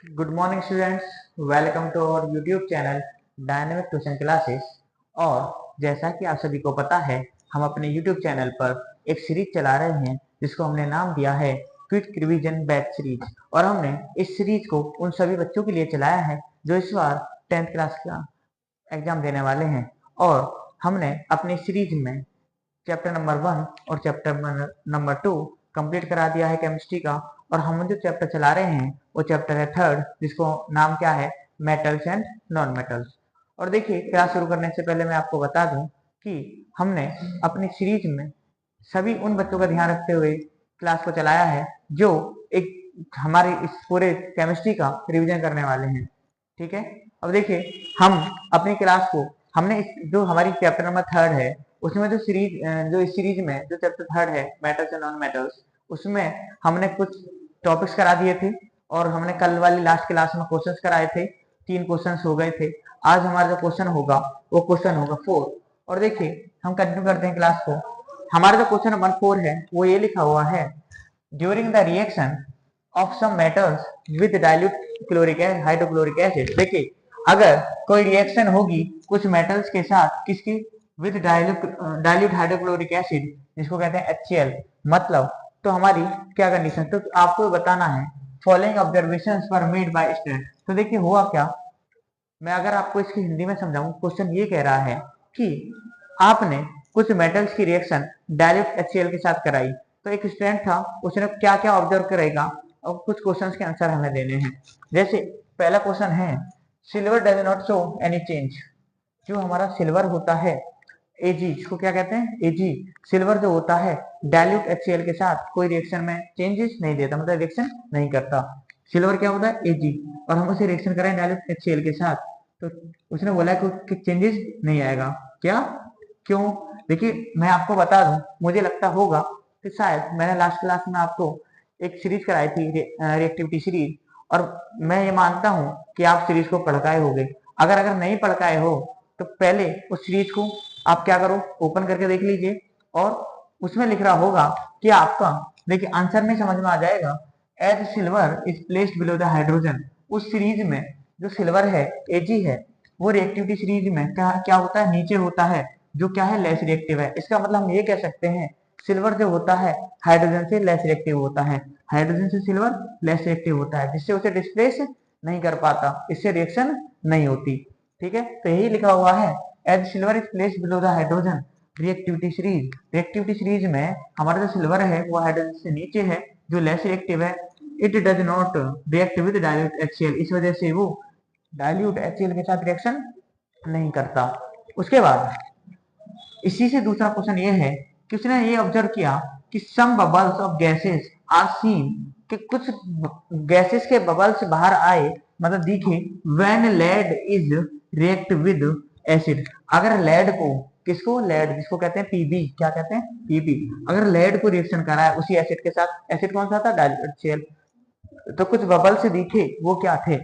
Good morning students, welcome to our YouTube channel dynamic tuition classes. और जैसा कि आप सभी को पता है, हम अपने यूट्यूब चैनल पर एक सीरीज चला रहे हैं जिसको हमने नाम दिया है क्विक रिवीजन बैच सीरीज। और हमने इस सीरीज को उन सभी बच्चों के लिए चलाया है जो इस बार 10th क्लास का एग्जाम देने वाले हैं। और हमने अपनी सीरीज में चैप्टर नंबर 1 और चैप्टर नंबर 2 कंप्लीट करा दिया है केमिस्ट्री का। और हम जो चैप्टर चला रहे हैं वो चैप्टर है थर्ड, जिसको नाम क्या है, मेटल्स एंड नॉन मेटल्स। और देखिए, क्लास शुरू करने से पहले मैं आपको बता दूं कि हमने अपनी सीरीज में सभी उन बच्चों का ध्यान रखते हुए क्लास को चलाया है जो एक हमारे इस पूरे केमिस्ट्री का रिवीजन करने वाले हैं। ठीक है। अब देखिए, हम अपनी क्लास को हमने जो हमारी चैप्टर नंबर थर्ड है उसमें जो इस सीरीज में जो चैप्टर थर्ड है मेटल्स एंड नॉन मेटल्स, उसमें हमने कुछ टॉपिक्स करा दिए थे। और हमने कल वाली लास्ट क्लास में क्वेश्चंस कराए थे, 3 क्वेश्चंस हो गए थे। आज हमारा जो क्वेश्चन होगा वो क्वेश्चन होगा 4। और देखिए, हम कंटिन्यू करते हैं क्लास को। हमारा जो क्वेश्चन नंबर 4 है वो ये लिखा हुआ है, during the reaction of some metals with dilute chloric hydrochloric acid. देखिए, अगर कोई रिएक्शन होगी कुछ मेटल्स के साथ, किसकी, विद डाइल्यूट हाइड्रोक्लोरिक एसिड, जिसको कहते हैं HCl, मतलब तो हमारी क्या कंडीशन, तो आपको बताना है following observations were made by student. तो देखिए हुआ क्या, मैं अगर आपको इसकी हिंदी में समझाऊं, क्वेश्चन ये कह रहा है कि आपने कुछ मेटल्स की रिएक्शन डायरेक्ट HCl के साथ कराई, तो एक स्टूडेंट था, उसने क्या क्या ऑब्जर्व करेगा और कुछ क्वेश्चंस के आंसर हमें देने हैं। जैसे पहला क्वेश्चन है, silver does not show any change. जो हमारा सिल्वर होता है Ag, इसको क्या कहते हैं, Ag, सिल्वर जो होता है डायल्यूट HCl के साथ कोई रिएक्शन में चेंजेस नहीं देता, मतलब रिएक्शन नहीं करता। सिल्वर क्या होता है, Ag, और हम उसे रिएक्शन करें डायल्यूट HCl के साथ, तो उसने बोला कि चेंजेस नहीं आएगा। क्या, क्यों? देखिए, मैं आपको बता दूं, मुझे लगता होगा कि शायद मैंने लास्ट क्लास में आपको एक सीरीज कराई थी, रिएक्टिविटी सीरीज। और मैं ये मानता हूं कि आप सीरीज को पढ़ पाए होगे। अगर अगर नहीं पढ़ पाए हो तो पहले उस सीरीज को आप क्या करो, ओपन करके देख लीजिए। और उसमें लिख रहा होगा कि आपका, देखिए आंसर में समझ में आ जाएगा, as silver is placed below the hydrogen. उस सीरीज में जो सिल्वर है, Ag है, वो रिएक्टिविटी सीरीज में क्या क्या होता है, नीचे होता है, जो क्या है, लेस रिएक्टिव है। इसका मतलब हम ये कह सकते हैं, सिल्वर जो होता है हाइड्रोजन से लेस रिएक्टिव होता है, हाइड्रोजन से सिल्वर लेस रिएक्टिव होता है, जिससे उसे डिस्प्लेस नहीं कर पाता, इससे रिएक्शन नहीं होती। ठीक है, तो यही लिखा हुआ है, as silver is placed below the hydrogen reactivity series में हमारा जो सिल्वर है वो हाइड्रोजन से नीचे है, जो लेस रिएक्टिव है। It does not react with dilute HCl, इस वजह से वो डाइल्यूट HCl के साथ रिएक्शन नहीं करता। उसके बाद इसी से दूसरा क्वेश्चन ये है कि उसने ये ऑब्जर्व किया कि some bubbles of gases are seen, कि कुछ गैसेस के बबल्स बाहर आए, मतलब दिखे, when lead is react with acid. अगर लेड को, किसको, लेड जिसको कहते हैं पीबी, क्या कहते हैं, पीबी, अगर लेड को रिएक्शन करा है उसी एसिड के साथ, एसिड कौन सा था, डाइल्यूट HCl, तो कुछ बबल्स दिखे, वो क्या थे।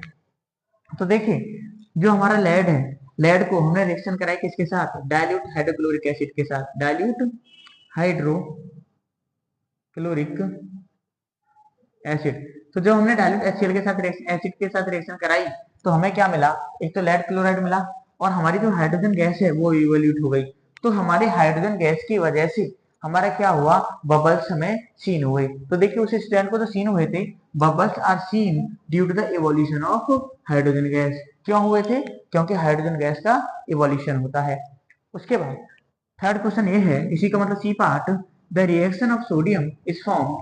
तो देखिए, जो हमारा लेड है, लेड को हमने रिएक्शन कराई किसके साथ, डाइल्यूट हाइड्रोक्लोरिक एसिड के साथ, डाइल्यूट हाइड्रोक्लोरिक एसिड। तो जो हमने डाइल्यूट HCl के साथ एसिड के साथ रिएक्शन कराई, तो हमें क्या मिला, एक तो लेड क्लोराइड मिला, और हमारी जो हाइड्रोजन गैस है वो इवोल्यूट हो गई। तो हमारी हाइड्रोजन गैस की वजह से हमारा क्या हुआ, बबल्स हमें सीन हुए। तो देखिए, उस स्टैंड को तो सीन हुए थे, bubbles are seen due to the evolution of hydrogen gas. क्यों हुए थे, क्योंकि हाइड्रोजन गैस का इवोल्यूशन होता है। उसके बाद थर्ड क्वेश्चन ये है, इसी का मतलब C part, the reaction of sodium is form,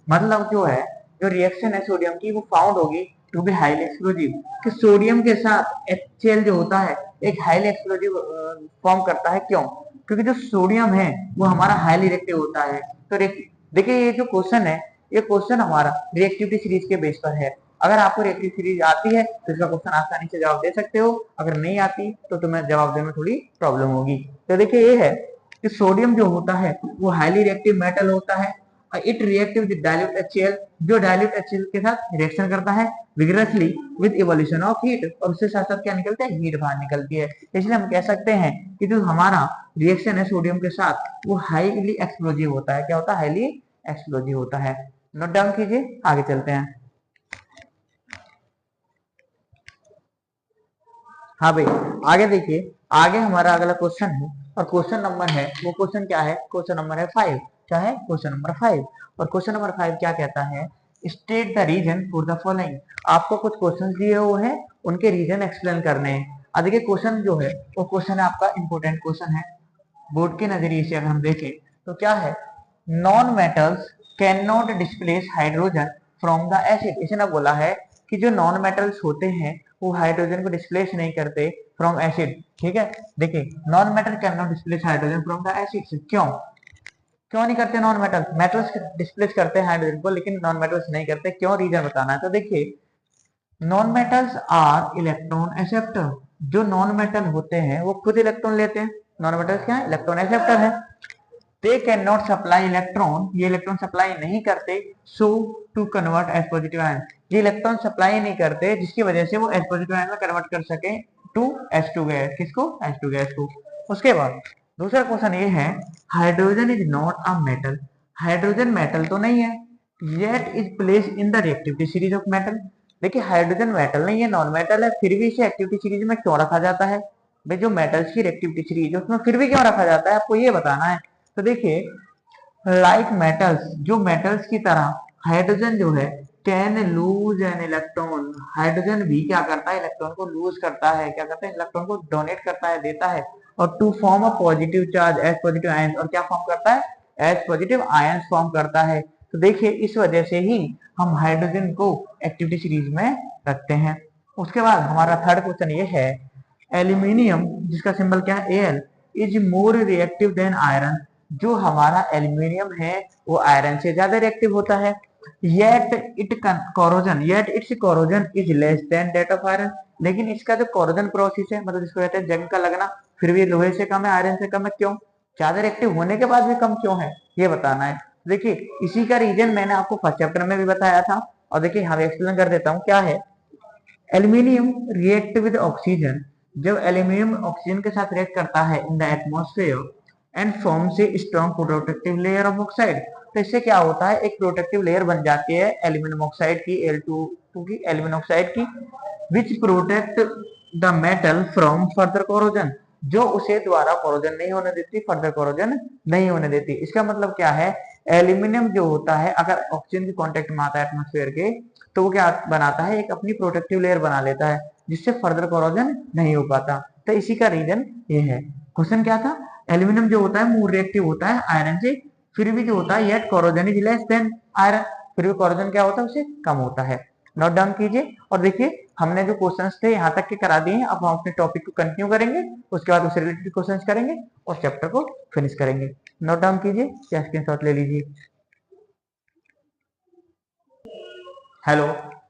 मतलब जो है, जो रिएक्शन है सोडियम की वो फाउंड होगी टू बी हाईली एक्सप्लोजिव, कि सोडियम के साथ HCl जो होता है एक हाईली एक्सप्लोजिव फॉर्म करता है। क्यों, क्योंकि जो सोडियम है वो हमारा हाईली रिएक्टिव होता है। तो देखिए, ये जो क्वेश्चन है, ये क्वेश्चन हमारा रिएक्टिविटी सीरीज के बेस पर है। अगर आपको रिएक्टिव सीरीज आती है तो इसका क्वेश्चन आसानी से जवाब दे सकते हो, अगर नहीं आती तो तुम्हें जवाब देने में थोड़ी प्रॉब्लम होगी। तो देखिए, ये है कि सोडियम जो होता है वो हाईली रिएक्टिव मेटल होता है, और it react with dilute HCl, जो डाइल्यूट HCl के साथ रिएक्शन करता है vigorously with evolution of heat, और उससे साथ साथ क्या निकलता है, हीट बाहर निकलती है। इसलिए हम कह सकते हैं कि जो हमारा रिएक्शन है सोडियम के साथ वो हाईली एक्सप्लोजिव होता है। क्या होता है, हाईली एक्सप्लोजिव होता है। नोट डाउन कीजिए, आगे चलते हैं। हाँ भाई, आगे देखिए, आगे हमारा अगला क्वेश्चन है और क्वेश्चन नंबर है, वो क्वेश्चन क्या है, क्वेश्चन नंबर है 5। क्या है, क्वेश्चन नंबर 5। और क्वेश्चन नंबर 5 क्या कहता है, state the reason for the following. आपको कुछ क्वेश्चन दिए हुए हैं, उनके रीजन एक्सप्लेन करने हैं। अब देखिए क्वेश्चन जो है वो क्वेश्चन है आपका इंपॉर्टेंट क्वेश्चन है, बोर्ड के नजरिए से अगर हम देखें तो क्या है, non metals can not displace hydrogen from the acid. इसने बोला है कि जो नॉन मेटल्स होते हैं वो हाइड्रोजन को डिस्प्लेस नहीं करते फ्रॉम एसिड। ठीक है, देखिए non metal can not displace hydrogen from the acid. क्यों क्यों नहीं करते, नॉन मेटल्स, मेटल्स डिस्प्लेस करते हैं हाइड्रोजन को लेकिन नॉन मेटल्स नहीं करते, क्यों, रीजन बताना है। तो देखिए non metals are electron acceptor. जो नॉन मेटल होते हैं वो खुद इलेक्ट्रॉन लेते हैं। नॉन मेटल्स क्या है, इलेक्ट्रॉन एक्सेप्टर है। They can not supply electron, ये इलेक्ट्रॉन सप्लाई नहीं करते, so to convert S positive ion, ये इलेक्ट्रॉन सप्लाई नहीं करते जिसकी वजह से वो एस पॉजिटिव आयन में कन्वर्ट कर सके टू एस2 गैस, किसको, एस2 गैस को। उसके बाद दूसरा क्वेश्चन ये है, hydrogen is not a metal, hydrogen metal तो नहीं है, yet is place in the reactivity series of metal. देखिए हाइड्रोजन मेटल नहीं है, नॉन मेटल है, फिर भी इसे एक्टिविटी सीरीज में क्यों रखा जाता है। भाई जो मेटल्स की रिएक्टिविटी सीरीज है उसमें फिर भी क्यों रखा जाता है, आपको ये बताना है। तो देखिए लाइक मेटल्स, जो मेटल्स की तरह हाइड्रोजन जो है can lose an electron, hydrogen भी क्या करता है, इलेक्ट्रॉन को लूज करता है, क्या करता है, इलेक्ट्रॉन को डोनेट करता है, देता है, और to form a positive charge as positive ion, और क्या फॉर्म करता है, एस पॉजिटिव आयन फॉर्म करता है। तो देखिए इस वजह से ही हम हाइड्रोजन को एक्टिविटी सीरीज में रखते हैं। उसके बाद हमारा थर्ड क्वेश्चन ये है, एल्यूमिनियम जिसका सिंबल क्या है, L, is more reactive than iron. जो हमारा एल्यूमिनियम है वो आयरन से ज्यादा रिएक्टिव होता है। Yet it's corrosion is less than that of iron, लेकिन इसका जो कोरोजन प्रोसेस है, मतलब जिसको कहते हैं जंग का लगना, फिर भी लोहे से कम है, आयरन से कम है। क्यों, ज्यादा रिएक्टिव होने के बाद भी कम क्यों है, ये बताना है। देखिए इसी का रीजन मैंने आपको फर्स्ट चैप्टर में भी बताया था, और देखिए हम एक्सप्लेन कर देता हूँ क्या है। एल्यूमिनियम रिएक्ट विद ऑक्सीजन, जब एल्यूमिनियम ऑक्सीजन के साथ रिएक्ट करता है in the atmosphere and form से strong protective layer of oxide, तो इससे क्या होता है, एक प्रोटेक्टिव लेयर बन जाती है एल्यूमिनियम ऑक्साइड की, Al2 की, एल्यूमिनियम ऑक्साइड की, विच protect the metal from further corrosion, जो उसे द्वारा कोरोजन नहीं होने देती, फर्दर कोरोजन नहीं होने देती। इसका मतलब क्या है, एल्यूमिनियम जो होता है अगर ऑक्सीजन के कांटेक्ट में आता है एटमॉस्फेयर के, तो वो क्या बनाता है, एक अपनी प्रोटेक्टिव लेयर बना लेता है जिससे फर्दर कोरोजन नहीं हो पाता। तो इसी का रीजन ये है। क्वेश्चन क्या था, एल्यूमिनियम जो होता है मोर रिएक्टिव होता है आयरन से, फिर भी जो होता है yet corrosion is less than iron, फिर भी कोरोजन क्या होता है, उससे कम होता है। नोट डाउन कीजिए, और देखिए हमने जो क्वेश्चंस थे यहाँ तक के करा दिए हैं, अब हम अपने टॉपिक को कंटिन्यू करेंगे, उसके बाद उससे रिलेटेड क्वेश्चंस करेंगे और चैप्टर को फिनिश करेंगे। नोट डाउन कीजिए या स्क्रीनशॉट ले लीजिए। हेलो,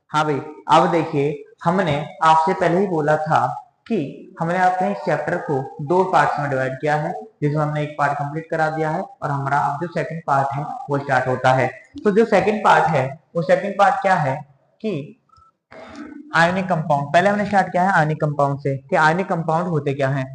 हाँ भाई, अब देखिए हमने आपसे पहले ही बोला था कि हमने अपने इस चैप्टर को दो पार्ट्स में डिवाइड किया है, जिसमें हमने एक पार्ट कंप्लीट करा दिया है और हमारा अब जो सेकंड पार्ट है वो स्टार्ट होता है। तो जो सेकंड पार्ट है वो सेकंड पार्ट क्या है कि आयनिक कंपाउंड। पहले हमने स्टार्ट किया है आयनिक कंपाउंड से कि आयनिक कंपाउंड होते क्या हैं।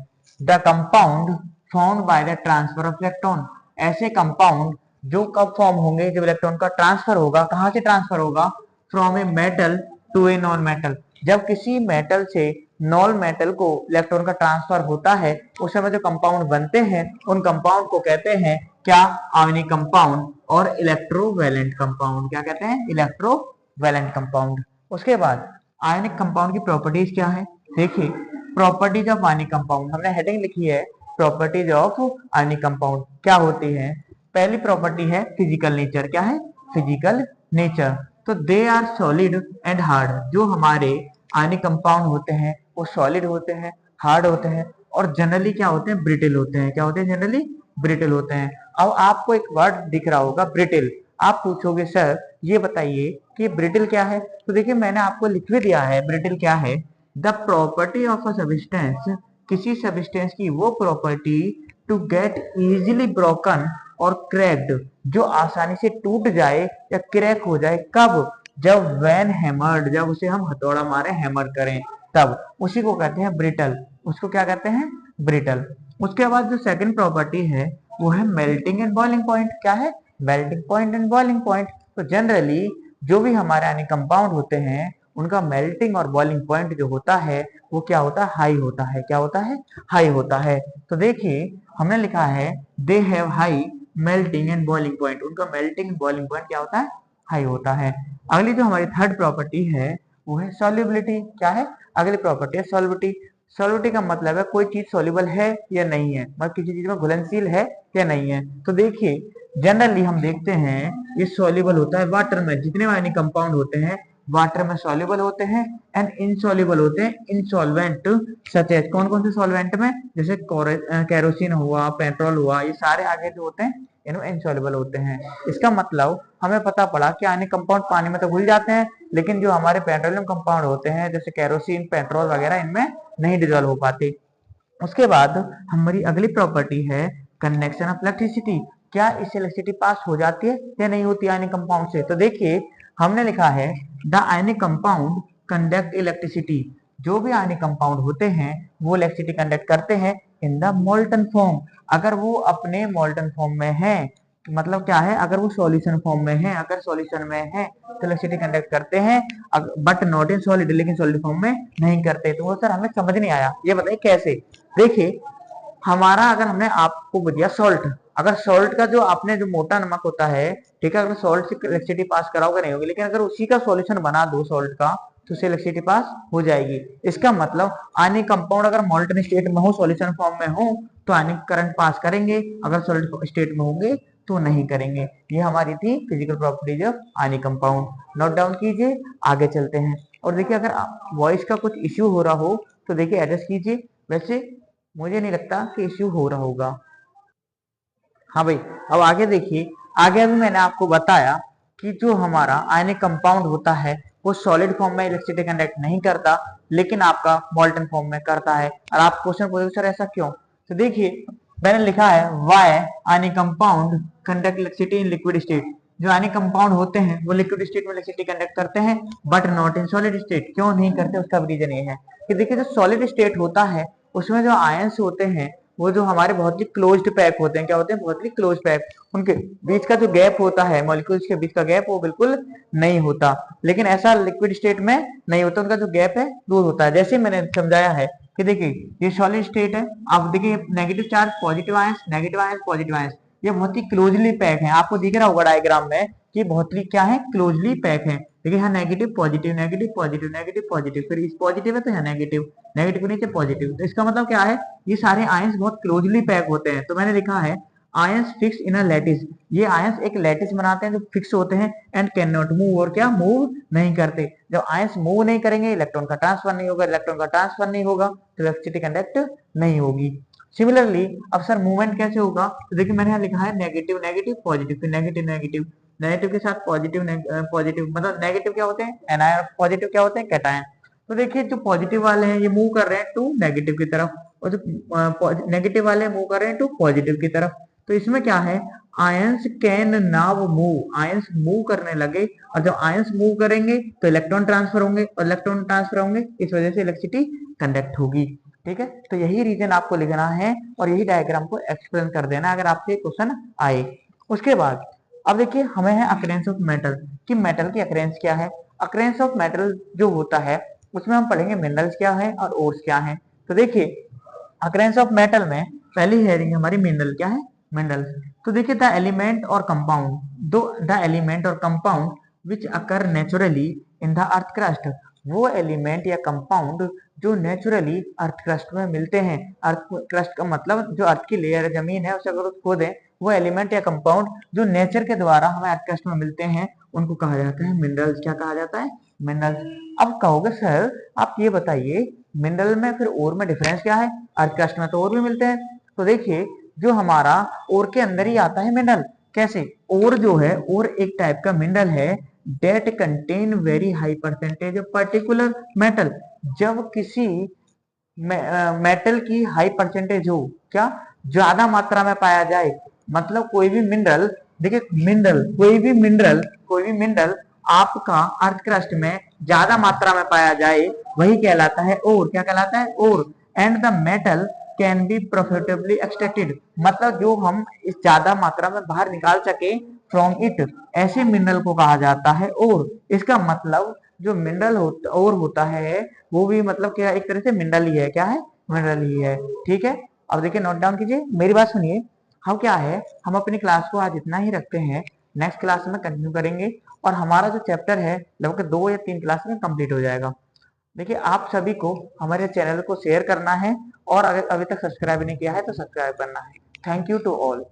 The compound found by the transfer of electron, ऐसे कंपाउंड जो कब फॉर्म होंगे, जब इलेक्ट्रॉन का ट्रांसफर होगा, कहां से ट्रांसफर होगा, from a metal to a non metal. जब किसी मेटल से नॉन मेटल को इलेक्ट्रॉन का ट्रांसफर होता है उस समय जो कंपाउंड बनते हैं उन कंपाउंड को कहते हैं क्या, आयनिक कंपाउंड और इलेक्ट्रोवैलेंट कंपाउंड। क्या कहते हैं, इलेक्ट्रोवैलेंट कंपाउंड। उसके बाद आयनिक कंपाउंड की प्रॉपर्टीज क्या है, देखिए प्रॉपर्टीज ऑफ आयनिक कंपाउंड, हमने हेडिंग लिखी है प्रॉपर्टीज ऑफ आयनिक कंपाउंड क्या होती है। पहली प्रॉपर्टी है फिजिकल नेचर, क्या है, फिजिकल नेचर। तो they are solid and hard, जो हमारे आयनिक कंपाउंड होते हैं वो सॉलिड होते हैं, हार्ड होते हैं, और जनरली क्या होते हैं, ब्रिटिल होते हैं। क्या होते हैं, जनरली ब्रिटिल होते हैं। अब आपको एक वर्ड दिख रहा होगा ब्रिटिल, आप पूछोगे सर ये बताइए कि ब्रिटिल क्या है। तो देखिए मैंने आपको लिख भी दिया है ब्रिटिल क्या है, the property of a substance, किसी सब्सटेंस की वो property to get easily broken और क्रैक्ड, जो आसानी से टूट जाए या क्रैक हो जाए, कब, जब वैन हैमर्ड, जब उसे हम हथौड़ा मारे, हैमर करें, तब, उसी को कहते हैं ब्रिटल, उसको क्या कहते हैं, ब्रिटल। उसके बाद जो सेकंड प्रॉपर्टी है वो है मेल्टिंग एंड बॉइलिंग पॉइंट। क्या है, melting point and boiling point. तो जनरली जो भी हमारे यानी कंपाउंड होते हैं उनका मेल्टिंग और बॉइलिंग पॉइंट जो होता है वो क्या होता है, हाई होता है। क्या होता है, हाई होता है। तो देखिए हमने लिखा है they have high melting and boiling point, उनका मेल्टिंग एंड बॉइलिंग पॉइंट क्या होता है, हाई होता है। अगली जो हमारी थर्ड प्रॉपर्टी है वो है सॉल्युबिलिटी। क्या है, अगली प्रॉपर्टी है सॉल्युबिलिटी। सॉल्युबिलिटी का मतलब है कोई चीज सॉल्युबल है या नहीं है, मतलब किसी चीज में घुलनशील है या नहीं है। तो देखिए जनरली हम देखते हैं ये सॉल्युबल होता है वाटर में, जितने आयनिक कंपाउंड होते हैं वाटर में सॉल्युबल होते हैं एंड इनसॉल्युबल होते हैं इन सॉल्वेंट सच एज। कौन कौन से सॉल्वेंट में, जैसे केरोसिन हुआ, पेट्रोल हुआ, ये सारे आगे जो होते हैं इनमें इनसॉल्युबल होते हैं। इसका मतलब हमें पता पड़ा कि आयनिक कंपाउंड पानी में तो घुल जाते हैं, लेकिन जो हमारे पेट्रोलियम कंपाउंड होते हैं जैसे केरोसिन, पेट्रोल वगैरह इनमें नहीं डिजोल्व हो पाते। उसके बाद हमारी अगली प्रॉपर्टी है कंडक्शन ऑफ इलेक्ट्रिसिटी। क्या इससे इलेक्ट्रिसिटी पास हो जाती है या नहीं होती आयनिक कंपाउंड से। तो देखिए हमने लिखा है the ionic compound conduct electricity. जो भी आयनिक कंपाउंड होते हैं वो इलेक्ट्रिसिटी कंडक्ट करते हैं इन द मोल्टन फॉर्म। अगर वो अपने मोल्टन फॉर्म में है, मतलब क्या है, अगर वो सॉल्यूशन फॉर्म में है, अगर सॉल्यूशन में है तो इलेक्ट्रिसिटी कंडक्ट करते हैं, बट नॉट इन सॉलिड, लेकिन सॉलिड फॉर्म में नहीं करते। तो वो सर हमें समझ नहीं आया, ये बताइए कैसे। देखिए हमारा अगर हमने आपको दिया सॉल्ट, अगर सॉल्ट का जो आपने जो मोटा नमक होता है, ठीक है, अगर सॉल्ट से इलेक्ट्रिसिटी पास कराओगे नहीं होगी, लेकिन अगर उसी का सॉल्यूशन बना दो सॉल्ट का तो उससे इलेक्ट्रिसिटी पास हो जाएगी। इसका मतलब आयनिक कंपाउंड अगर मोल्टन स्टेट में हो, सॉल्यूशन फॉर्म में हो तो आयनिक करंट पास करेंगे, अगर सॉलिड स्टेट में होंगे तो नहीं करेंगे। ये हमारी थी physical properties of ionic compound. Note down कीजिए, आगे चलते हैं। और देखिए अगर वॉइस का कुछ इश्यू हो रहा हो तो देखिए एडजस्ट कीजिए, वैसे मुझे नहीं लगता कि इश्यू हो रहा होगा। हाँ भाई, अब आगे देखिए, आगे अभी मैंने आपको बताया कि जो हमारा आयनिक कंपाउंड होता है वो सॉलिड फॉर्म में इलेक्ट्रिसिटी कंडक्ट नहीं करता, लेकिन आपका मोल्टन फॉर्म में करता है। और आप क्वेश्चन पूछोगे सर ऐसा क्यों, तो देखिए मैंने लिखा है why ionic compound conduct electricity in liquid state. जो आयनिक कंपाउंड होते हैं वो लिक्विड स्टेट में इलेक्ट्रिसिटी कंडक्ट करते हैं but not in solid state. क्यों नहीं करते, उसका रीजन ये है कि देखिए जो सॉलिड स्टेट होता है उसमें जो आयंस होते हैं वो जो हमारे बहुत ही क्लोज्ड पैक होते हैं, क्या होते हैं, बहुत ही क्लोज पैक। उनके बीच का जो गैप होता है, मॉलिक्यूल्स के बीच का गैप, वो बिल्कुल नहीं होता। लेकिन ऐसा लिक्विड स्टेट में नहीं होता, उनका जो गैप है दूर होता है। जैसे मैंने समझाया है कि देखिए ये सॉलिड स्टेट है, आप देखिए negative charge, positive ions, negative ions, positive ions, ये बहुत ही क्लोजली पैक है। आपको दिख रहा होगा डायग्राम में कि बहुत ही क्या है, क्लोजली पैक है। देखिए यहाँ negative positive, negative positive, negative positive, फिर इस पॉजिटिव है तो यहाँ नेगेटिव, नेगेटिव के नीचे पॉजिटिव। तो इसका मतलब क्या है, ये सारे आयंस बहुत क्लोजली पैक होते हैं। तो मैंने लिखा है ions fix in a lattice. ये आयंस एक लैटिस बनाते हैं जो फिक्स होते हैं एंड कैन नॉट मूव, और क्या मूव नहीं करते। जब आयंस मूव नहीं करेंगे इलेक्ट्रॉन का ट्रांसफर नहीं होगा, इलेक्ट्रॉन का ट्रांसफर नहीं होगा तो इलेक्ट्रिसिटी कंडक्ट नहीं होगी। सिमिलरली अब सर मूवमेंट कैसे होगा, तो देखिए मैंने यहाँ लिखा है नेगेटिव नेगेटिव पॉजिटिव, फिर नेगेटिव नेगेटिव, नेगेटिव के साथ पॉजिटिव पॉजिटिव, मतलब नेगेटिव क्या होते हैं एनायन, पॉजिटिव क्या होते हैं कैटायन। तो देखिए जो पॉजिटिव वाले हैं ये मूव कर रहे हैं टू नेगेटिव की तरफ, और जो नेगेटिव वाले मूव कर रहे हैं टू पॉजिटिव की तरफ। तो इसमें क्या है, ions can now move, ions move करने लगे, और जब आयंस मूव करेंगे तो इलेक्ट्रॉन ट्रांसफर होंगे, और इलेक्ट्रॉन ट्रांसफर होंगे इस वजह से इलेक्ट्रिसिटी कंडक्ट होगी। ठीक है, तो यही रीजन आपको लिखना है और यही डायग्राम को एक्सप्लेन कर देना अगर आपसे क्वेश्चन आए। उसके बाद अब देखिए हमें है अकरेंस ऑफ मेटल, कि मेटल की अकरेंस क्या है। अकरेंस ऑफ मेटल जो होता है उसमें हम पढ़ेंगे मिनरल्स क्या है और ओर्स क्या है। तो देखिए अकरेंस ऑफ मेटल में पहली हेडिंग हमारी मिनरल क्या है, मिनरल्स। तो देखिए द एलिमेंट और कंपाउंड, दो द एलिमेंट और compound which occur naturally in the earth crust. वो एलिमेंट या कंपाउंड जो नेचुरली अर्थ क्रस्ट में मिलते हैं। अर्थ क्रस्ट का मतलब जो अर्थ की लेयर जमीन है उसे अगर खोदें, वो एलिमेंट या कंपाउंड जो नेचर के द्वारा हमें अर्थ क्रस्ट में मिलते हैं उनको कहा जाता है मिनरल्स। क्या कहा जाता है, मिनरल्स। अब कहोगे सर आप ये बताइए मिनरल में फिर ओर में डिफरेंस क्या है, अर्थ क्रस्ट में तो और भी मिलते हैं। तो देखिए जो हमारा ओर के अंदर ही आता है मिनरल। कैसे, ओर जो है, ओर एक टाइप का मिनरल है that contain very high percentage of particular metal. जब किसी मेटल की हाई परसेंटेज हो, क्या ज्यादा मात्रा में पाया जाए, मतलब कोई भी मिनरल, देखिए मिनरल, कोई भी मिनरल आपका अर्थ क्रस्ट में ज्यादा मात्रा में पाया जाए वही कहलाता है ओर। क्या कहलाता है, ore. And the metal can be profitably extracted, मतलब जो हम इस ज्यादा मात्रा में बाहर निकाल सके फ्रॉम इट, ऐसे मिनरल को कहा जाता है ओर। इसका मतलब जो मिनरल और होता है वो भी मतलब क्या एक तरह से मिनरल ही है। क्या है? मिनरल ही है। ठीक है, अब देखिए नोट डाउन कीजिए, मेरी बात सुनिए। हम क्या है, हम अपनी क्लास को आज इतना ही रखते हैं, नेक्स्ट क्लास में कंटिन्यू करेंगे और हमारा जो चैप्टर है लगभग 2 या 3 क्लास में कंप्लीट हो जाएगा। देखिए आप सभी को हमारे चैनल को शेयर करना है और अगर अभी तक सब्सक्राइब नहीं किया है तो सब्सक्राइब करना है। Thank you to all.